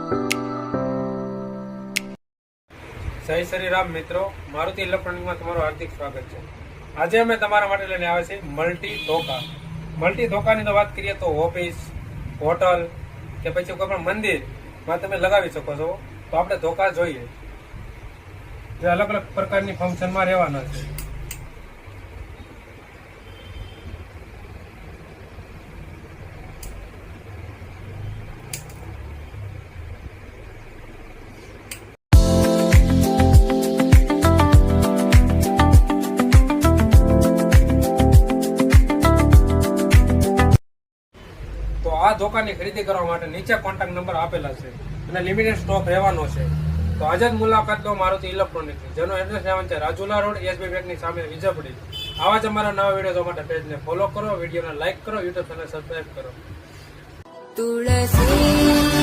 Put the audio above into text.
જય શ્રી રામ મિત્રો, મારુતિ ઇલેક્ટ્રોનિકમાં તમારું હાર્દિક સ્વાગત છે। આજે અમે તમારા માટે લઈને આવ્યા છીએ મલ્ટી ધોકા। મલ્ટી ધોકાની તો વાત કરીએ તો ઓફિસ, હોટલ કે પછી કોઈ પણ મંદિરમાં તમે લગાવી શકો છો। તો આપણે ધોકા જોઈએ જે અલગ અલગ પ્રકારની ફંક્શનમાં રહેવાના છે। તો આ ધોકાની ખરીદી કરવા માટે નીચે કોન્ટેક્ટ નંબર આપેલા છે અને લિમિટેડ સ્ટોક રહેવાનો છે। તો આજે જ મુલાકાત લો મારુતિ ઇલેક્ટ્રોનિક્સની, જેનો એડ્રેસ રહેવાનું છે રાજુલા રોડ, એસબી બેંકની સામે વિજયપુરી। આવા જ અમારા નવા વિડીયો જોવા માટે પેજને ફોલો કરો, વિડીયોને લાઇક કરો, યુટ્યુબ ચેનલ સબસ્ક્રાઇબ કરો। તુલસી